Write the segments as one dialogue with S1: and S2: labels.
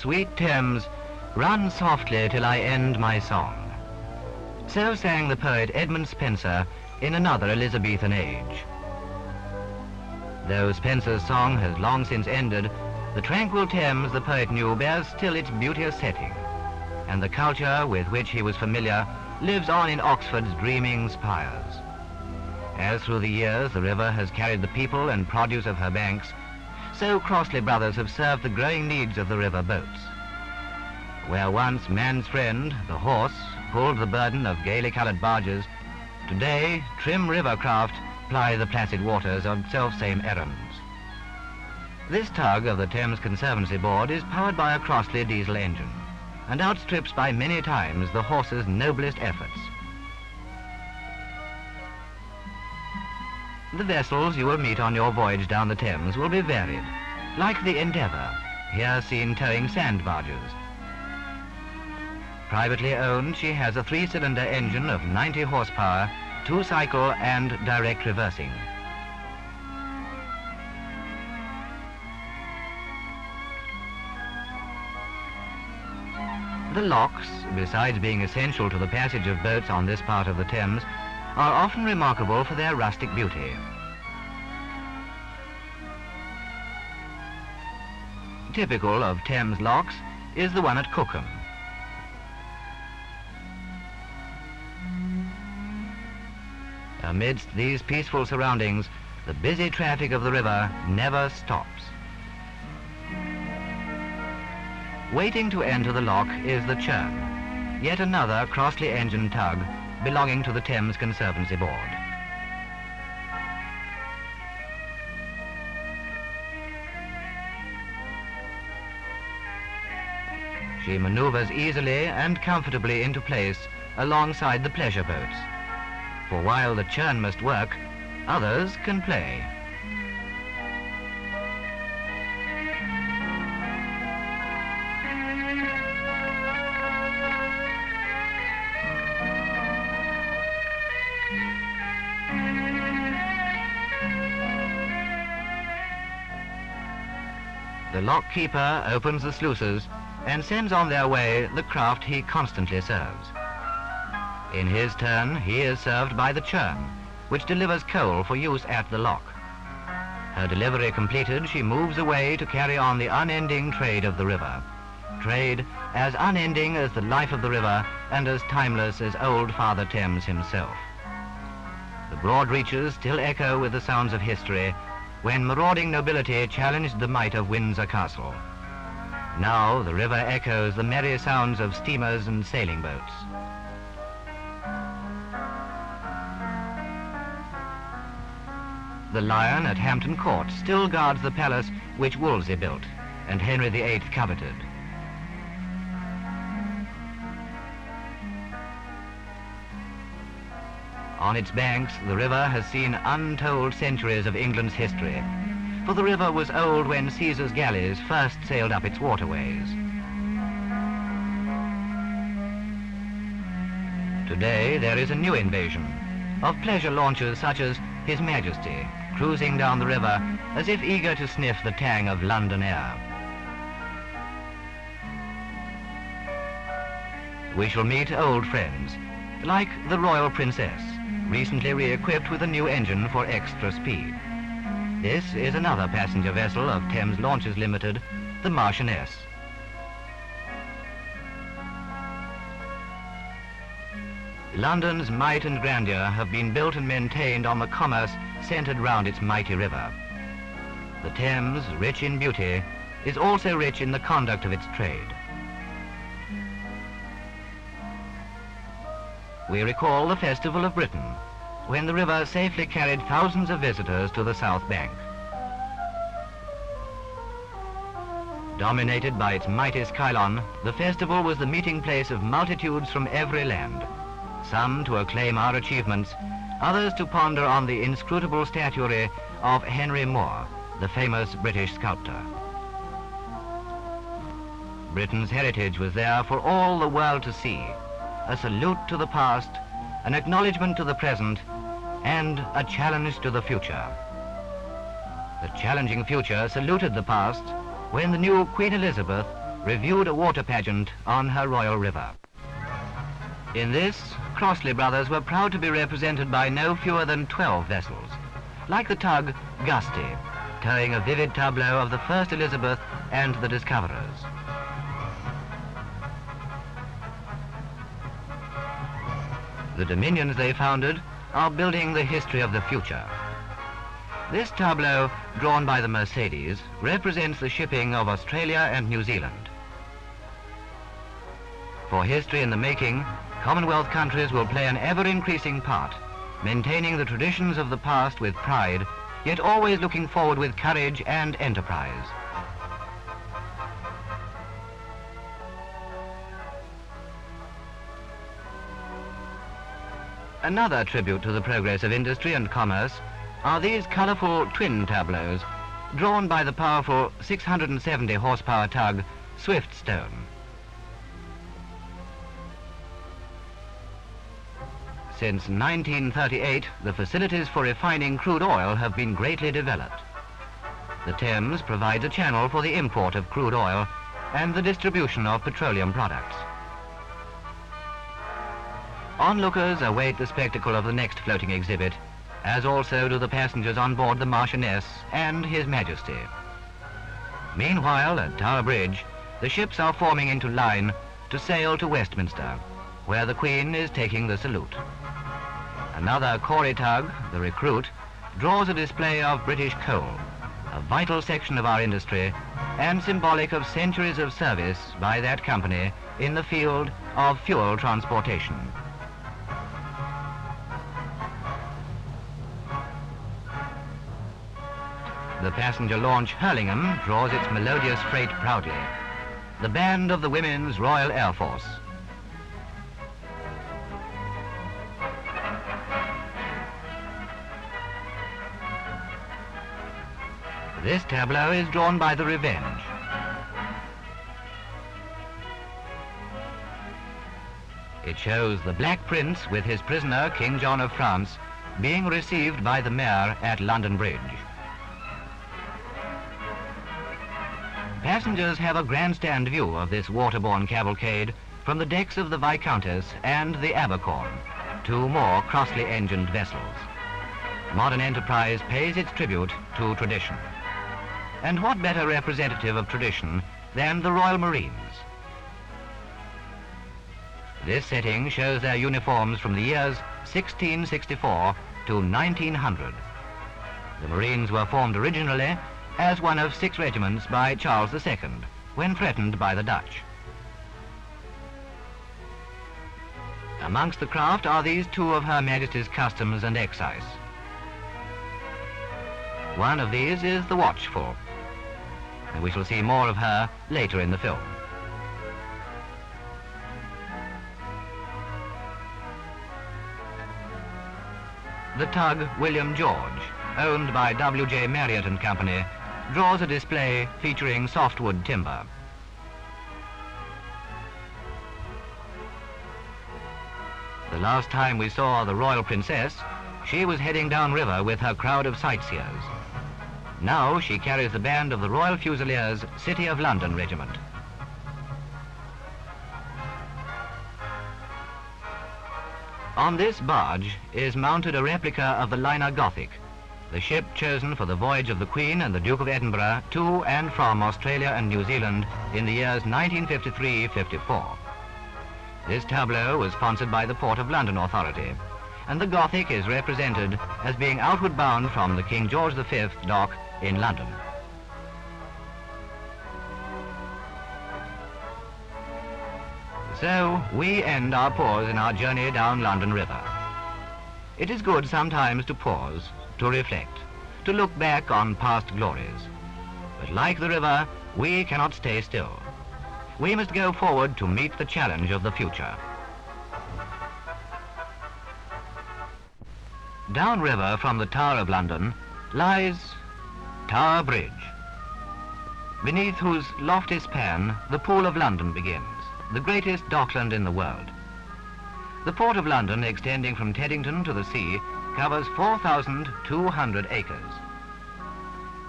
S1: sweet Thames, run softly till I end my song." So sang the poet Edmund Spenser in another Elizabethan age. Though Spenser's song has long since ended, the tranquil Thames, the poet knew, bears still its beauteous setting, and the culture with which he was familiar lives on in Oxford's dreaming spires. As through the years the river has carried the people and produce of her banks, so Crossley brothers have served the growing needs of the river boats. Where once man's friend, the horse, pulled the burden of gaily coloured barges, today trim river craft ply the placid waters on self-same errands. This tug of the Thames Conservancy Board is powered by a Crossley diesel engine and outstrips by many times the horse's noblest efforts. The vessels you will meet on your voyage down the Thames will be varied, like the Endeavour, here seen towing sand barges. Privately owned, she has a 3-cylinder engine of 90 horsepower, 2-cycle and direct reversing. The locks, besides being essential to the passage of boats on this part of the Thames, are often remarkable for their rustic beauty. Typical of Thames locks is the one at Cookham. Amidst these peaceful surroundings, the busy traffic of the river never stops. Waiting to enter the lock is the Churn, yet another Crossley engine tug belonging to the Thames Conservancy Board. She maneuvers easily and comfortably into place alongside the pleasure boats. For while the Churn must work, others can play. The lock keeper opens the sluices and sends on their way the craft he constantly serves. In his turn, he is served by the Churn, which delivers coal for use at the lock. Her delivery completed, she moves away to carry on the unending trade of the river. Trade as unending as the life of the river and as timeless as old Father Thames himself. The broad reaches still echo with the sounds of history when marauding nobility challenged the might of Windsor Castle. Now the river echoes the merry sounds of steamers and sailing boats. The Lion at Hampton Court still guards the palace which Wolsey built and Henry VIII coveted. On its banks, the river has seen untold centuries of England's history, for the river was old when Caesar's galleys first sailed up its waterways. Today, there is a new invasion of pleasure launches such as His Majesty, cruising down the river as if eager to sniff the tang of London air. We shall meet old friends, like the Royal Princess, recently re-equipped with a new engine for extra speed. This is another passenger vessel of Thames Launches Limited, the Marchioness. London's might and grandeur have been built and maintained on the commerce centred round its mighty river. The Thames, rich in beauty, is also rich in the conduct of its trade. We recall the Festival of Britain, when the river safely carried thousands of visitors to the South Bank. Dominated by its mighty skylon, the festival was the meeting place of multitudes from every land, some to acclaim our achievements, others to ponder on the inscrutable statuary of Henry Moore, the famous British sculptor. Britain's heritage was there for all the world to see, a salute to the past, an acknowledgement to the present, and a challenge to the future. The challenging future saluted the past when the new Queen Elizabeth reviewed a water pageant on her royal river. In this, Crossley brothers were proud to be represented by no fewer than 12 vessels, like the tug Gusty, towing a vivid tableau of the first Elizabeth and the discoverers. The dominions they founded are building the history of the future. This tableau, drawn by the Mercedes, represents the shipping of Australia and New Zealand. For history in the making, Commonwealth countries will play an ever-increasing part, maintaining the traditions of the past with pride, yet always looking forward with courage and enterprise. Another tribute to the progress of industry and commerce are these colourful twin tableaus, drawn by the powerful 670 horsepower tug Swiftstone. Since 1938, the facilities for refining crude oil have been greatly developed. The Thames provides a channel for the import of crude oil and the distribution of petroleum products. Onlookers await the spectacle of the next floating exhibit, as also do the passengers on board the Marchioness and His Majesty. Meanwhile, at Tower Bridge, the ships are forming into line to sail to Westminster, where the Queen is taking the salute. Another Corey tug, the Recruit, draws a display of British coal, a vital section of our industry and symbolic of centuries of service by that company in the field of fuel transportation. The passenger launch Hurlingham draws its melodious freight proudly, the band of the Women's Royal Air Force. This tableau is drawn by the Revenge. It shows the Black Prince with his prisoner, King John of France, being received by the mayor at London Bridge. Passengers have a grandstand view of this waterborne cavalcade from the decks of the Viscountess and the Abercorn, two more Crossley-engined vessels. Modern enterprise pays its tribute to tradition. And what better representative of tradition than the Royal Marines? This setting shows their uniforms from the years 1664 to 1900. The Marines were formed originally as one of 6 regiments by Charles II, when threatened by the Dutch. Amongst the craft are these 2 of Her Majesty's Customs and Excise. One of these is the Watchful, and we shall see more of her later in the film. The tug William George, owned by W.J. Marriott and Company, draws a display featuring softwood timber. The last time we saw the Royal Princess, she was heading downriver with her crowd of sightseers. Now she carries the band of the Royal Fusiliers City of London Regiment. On this barge is mounted a replica of the liner Gothic, the ship chosen for the voyage of the Queen and the Duke of Edinburgh to and from Australia and New Zealand in the years 1953-54. This tableau was sponsored by the Port of London Authority, and the Gothic is represented as being outward bound from the King George V dock in London. So we end our pause in our journey down London River. It is good sometimes to pause, to reflect, to look back on past glories. But like the river, we cannot stay still. We must go forward to meet the challenge of the future. Downriver from the Tower of London lies Tower Bridge, beneath whose lofty span the Pool of London begins, the greatest dockland in the world. The Port of London, extending from Teddington to the sea, covers 4,200 acres.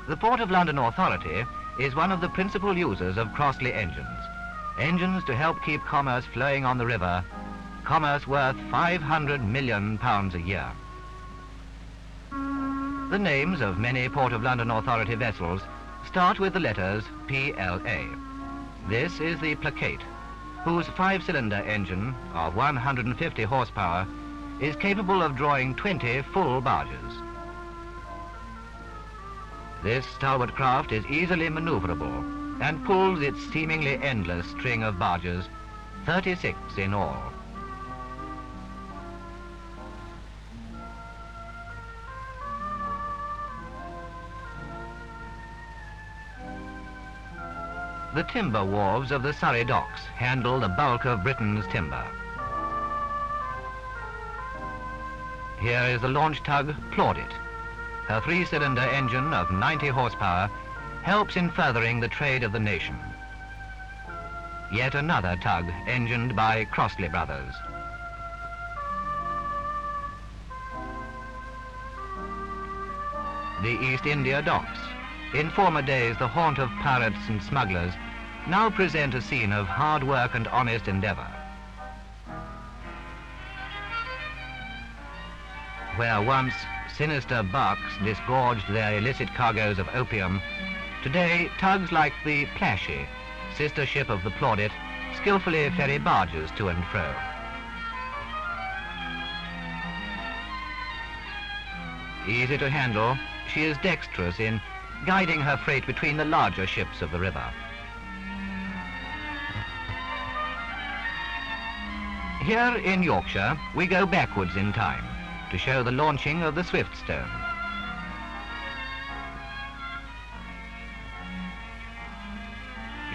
S1: The Port of London Authority is one of the principal users of Crossley engines. engines to help keep commerce flowing on the river, commerce worth £500 million a year. The names of many Port of London Authority vessels start with the letters PLA. This is the Placate, whose 5-cylinder engine of 150 horsepower is capable of drawing 20 full barges. This stalwart craft is easily maneuverable and pulls its seemingly endless string of barges, 36 in all. The timber wharves of the Surrey docks handle the bulk of Britain's timber. Here is the launch tug Plaudit. Her 3-cylinder engine of 90 horsepower helps in furthering the trade of the nation. Yet another tug engined by Crossley brothers. The East India docks, in former days the haunt of pirates and smugglers, now present a scene of hard work and honest endeavour. Where once sinister barks disgorged their illicit cargoes of opium, today tugs like the Plashy, sister ship of the Plaudit, skillfully ferry barges to and fro. Easy to handle, she is dexterous in guiding her freight between the larger ships of the river. Here in Yorkshire, we go backwards in time to show the launching of the Swiftstone.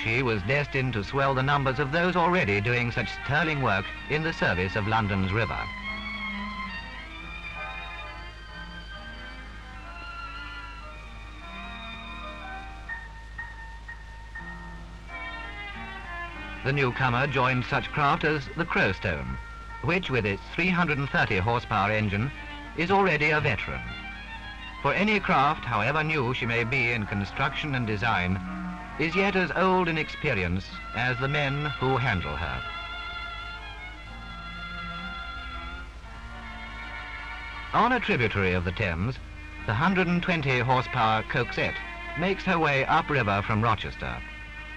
S1: She was destined to swell the numbers of those already doing such sterling work in the service of London's river. The newcomer joined such craft as the Crowstone, which with its 330 horsepower engine is already a veteran. For any craft, however new she may be in construction and design, is yet as old in experience as the men who handle her. On a tributary of the Thames, the 120 horsepower Coquette makes her way upriver from Rochester,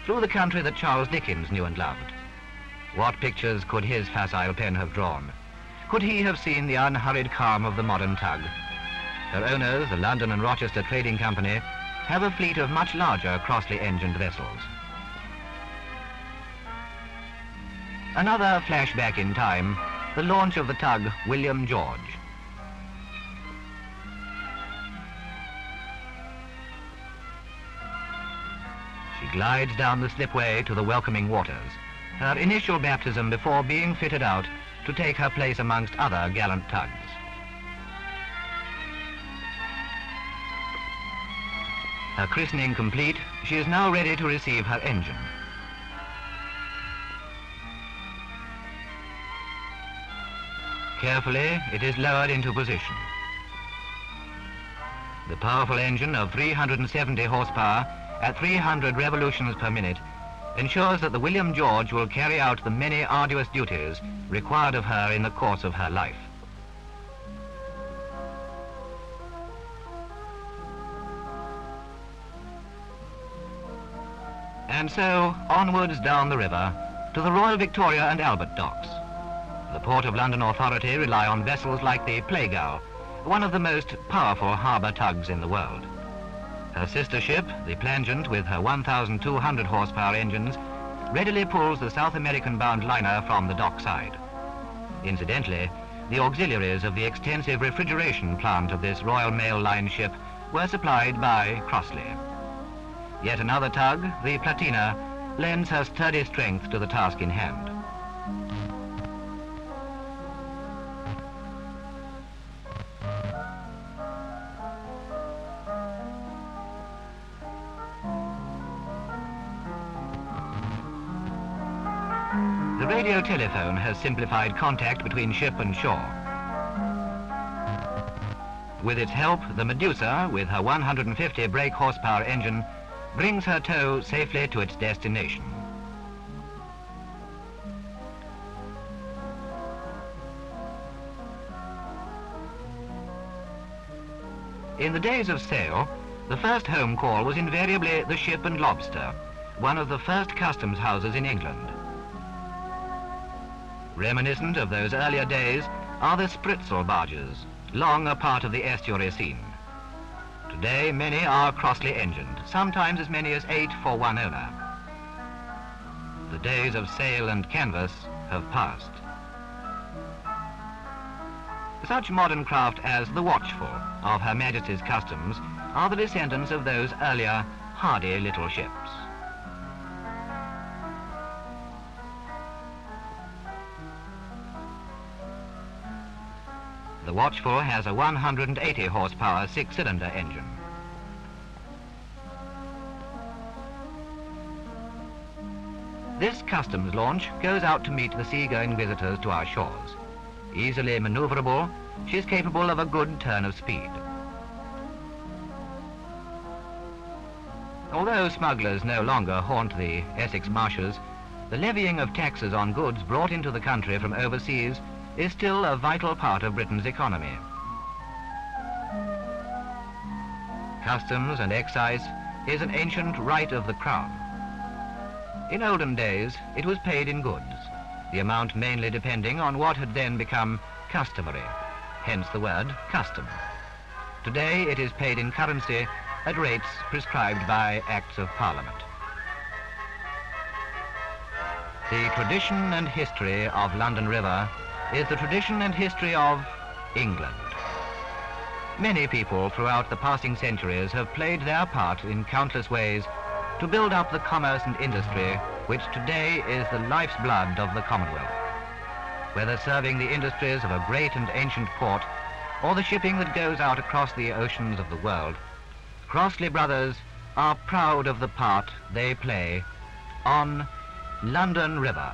S1: through the country that Charles Dickens knew and loved. What pictures could his facile pen have drawn? Could he have seen the unhurried calm of the modern tug? Her owners, the London and Rochester Trading Company, have a fleet of much larger Crossley-engined vessels. Another flashback in time, the launch of the tug William George. She glides down the slipway to the welcoming waters, her initial baptism before being fitted out to take her place amongst other gallant tugs. Her christening complete, she is now ready to receive her engine. Carefully, it is lowered into position. The powerful engine of 370 horsepower at 300 revolutions per minute ensures that the William George will carry out the many arduous duties required of her in the course of her life. And so, onwards down the river to the Royal Victoria and Albert docks. The Port of London Authority rely on vessels like the Playgull, one of the most powerful harbour tugs in the world. Her sister ship, the Plangent, with her 1,200 horsepower engines, readily pulls the South American-bound liner from the dockside. Incidentally, the auxiliaries of the extensive refrigeration plant of this Royal Mail Line ship were supplied by Crossley. Yet another tug, the Platina, lends her sturdy strength to the task in hand. The radio telephone has simplified contact between ship and shore. With its help, the Medusa, with her 150 brake horsepower engine, brings her tow safely to its destination. In the days of sail, the first home call was invariably the Ship and Lobster, one of the first customs houses in England. Reminiscent of those earlier days are the spritsail barges, long a part of the estuary scene. Today, many are Crossley engined, sometimes as many as 8 for one owner. The days of sail and canvas have passed. Such modern craft as the Watchful of Her Majesty's Customs are the descendants of those earlier, hardy little ships. The Watchful has a 180 horsepower 6-cylinder engine. This customs launch goes out to meet the seagoing visitors to our shores. Easily maneuverable, she is capable of a good turn of speed. Although smugglers no longer haunt the Essex marshes, the levying of taxes on goods brought into the country from overseas is still a vital part of Britain's economy. Customs and excise is an ancient right of the Crown. In olden days, it was paid in goods, the amount mainly depending on what had then become customary, hence the word custom. Today, it is paid in currency at rates prescribed by Acts of Parliament. The tradition and history of London River is the tradition and history of England. Many people throughout the passing centuries have played their part in countless ways to build up the commerce and industry which today is the life's blood of the Commonwealth. Whether serving the industries of a great and ancient port or the shipping that goes out across the oceans of the world, Crossley brothers are proud of the part they play on London River.